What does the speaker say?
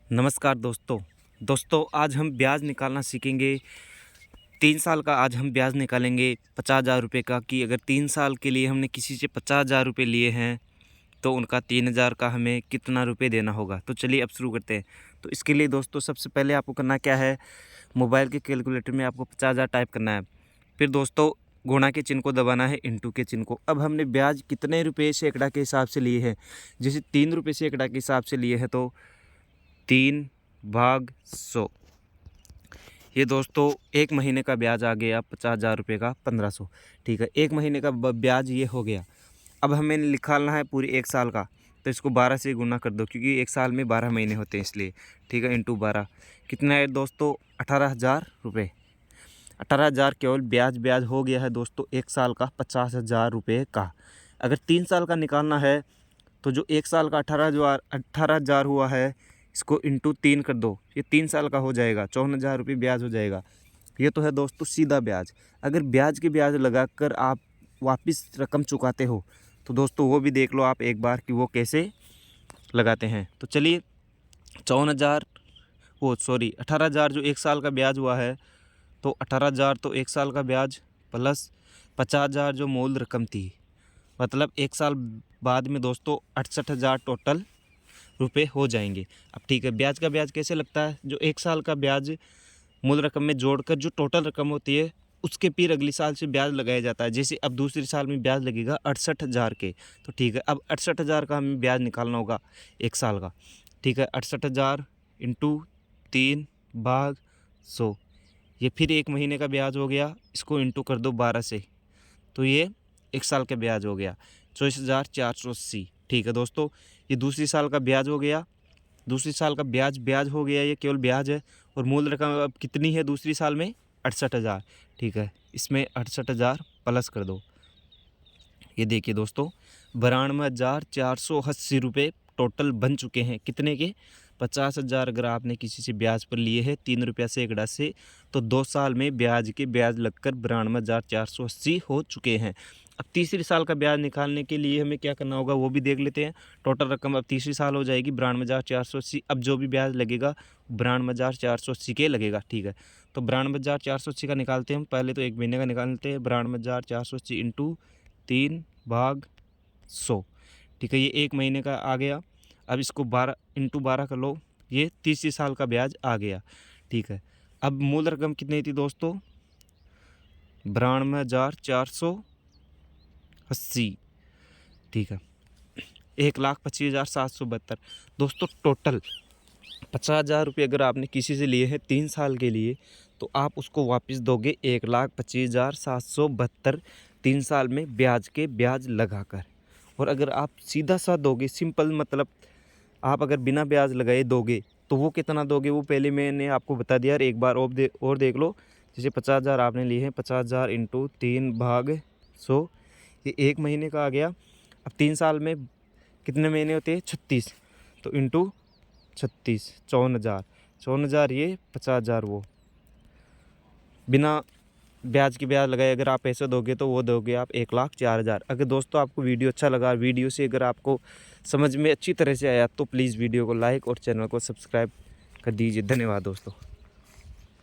नमस्कार दोस्तों आज हम ब्याज निकालना सीखेंगे। 3 साल का आज हम ब्याज निकालेंगे 50,000 रुपये का कि अगर 3 साल के लिए हमने किसी से 50,000 रुपये लिए हैं तो उनका 3,000 का हमें कितना रुपये देना होगा। तो चलिए अब शुरू करते हैं। तो इसके लिए दोस्तों सबसे पहले आपको करना क्या है, मोबाइल के कैलकुलेटर में आपको 50,000 टाइप करना है। फिर दोस्तों गुणा के चिन्ह को दबाना है, इंटू के चिन्ह को। अब हमने ब्याज कितने रुपये सैकड़ा के हिसाब से लिए हैं, जैसे 3 रुपये सैकड़ा के हिसाब से लिए हैं तो 3/100। ये दोस्तों एक महीने का ब्याज आ गया 50,000 रुपये का 1500। ठीक है, एक महीने का ब्याज ये हो गया। अब हमें निकालना है पूरी 1 साल का, तो इसको 12 से गुना कर दो क्योंकि 1 साल में 12 महीने होते हैं इसलिए। ठीक है, इंटू 12 कितना है दोस्तों, 18,000 रुपये। 18,000 केवल ब्याज हो गया है दोस्तों 1 साल का 50,000 रुपये का। अगर 3 साल का निकालना है तो जो 1 साल का 18,000 हुआ है इसको इंटू 3 कर दो, ये 3 साल का हो जाएगा, 54,000 रुपये ब्याज हो जाएगा। ये तो है दोस्तों सीधा ब्याज। अगर ब्याज के ब्याज लगाकर आप वापस रकम चुकाते हो तो दोस्तों वो भी देख लो आप एक बार कि वो कैसे लगाते हैं। तो चलिए 18,000 जो 1 साल का ब्याज हुआ है, तो 18,000 तो 1 साल का ब्याज प्लस 50,000 जो मूल रकम थी, मतलब 1 साल बाद में दोस्तों 68,000 टोटल रुपए हो जाएंगे। अब ठीक है, ब्याज का ब्याज कैसे लगता है, जो 1 साल का ब्याज मूल रकम में जोड़कर जो टोटल रकम होती है उसके फिर अगले साल से ब्याज लगाया जाता है। जैसे अब दूसरे साल में ब्याज लगेगा 68,000 के, तो ठीक है अब 68,000 का हमें ब्याज निकालना होगा 1 साल का। ठीक है, 68,000 इंटू 3/100, ये फिर एक महीने का ब्याज हो गया, इसको इंटू कर दो 12 से, तो ये 1 साल का ब्याज हो गया 24,480। ठीक है दोस्तों, ये दूसरी साल का ब्याज हो गया। दूसरी साल का ब्याज हो गया, ये केवल ब्याज है। और मूल रकम अब कितनी है दूसरी साल में, 68,000। ठीक है, इसमें 68,000 प्लस कर दो, ये देखिए दोस्तों 92,480 रुपये टोटल बन चुके हैं। कितने के, 50,000 अगर आपने किसी से ब्याज पर लिए हैं 3 रुपया सैकड़ा से, तो 2 साल में ब्याज लगकर 92,480 हो चुके हैं। अब तीसरी साल का ब्याज निकालने के लिए हमें क्या करना होगा वो भी देख लेते हैं। टोटल रकम अब तीसरी साल हो जाएगी 92,480। अब जो भी ब्याज लगेगा 92,480 के लगेगा। ठीक है, तो 92,480 का निकालते हैं हम। पहले तो एक महीने का निकालते हैं, 92,480 इंटू 3/100। ठीक है, ये एक महीने का आ गया। अब इसको 12 इंटू 12 कर लो, ये तीसरी साल का ब्याज आ गया। ठीक है, अब मूल रकम कितनी थी दोस्तों, 92,480। ठीक है, 1,25,772 दोस्तों टोटल 50,000 रुपये अगर आपने किसी से लिए हैं 3 साल के लिए, तो आप उसको वापस दोगे 1,25,772 3 साल में ब्याज लगाकर। और अगर आप सीधा सा दोगे, सिंपल मतलब आप अगर बिना ब्याज लगाए दोगे तो वो कितना दोगे वो पहले मैंने आपको बता दिया। एक बार और देख लो, जैसे 50,000 आपने लिए हैं, 50,000 इंटू 3/100, ये एक महीने का आ गया। अब 3 साल में कितने महीने होते हैं, 36, तो इंटू 36 54,000 ये 50,000 वो बिना ब्याज के ब्याज लगाए अगर आप पैसे दोगे तो वो दोगे आप 1,04,000। अगर दोस्तों आपको वीडियो अच्छा लगा, वीडियो से अगर आपको समझ में अच्छी तरह से आया तो प्लीज़ वीडियो को लाइक और चैनल को सब्सक्राइब कर दीजिए। धन्यवाद दोस्तों।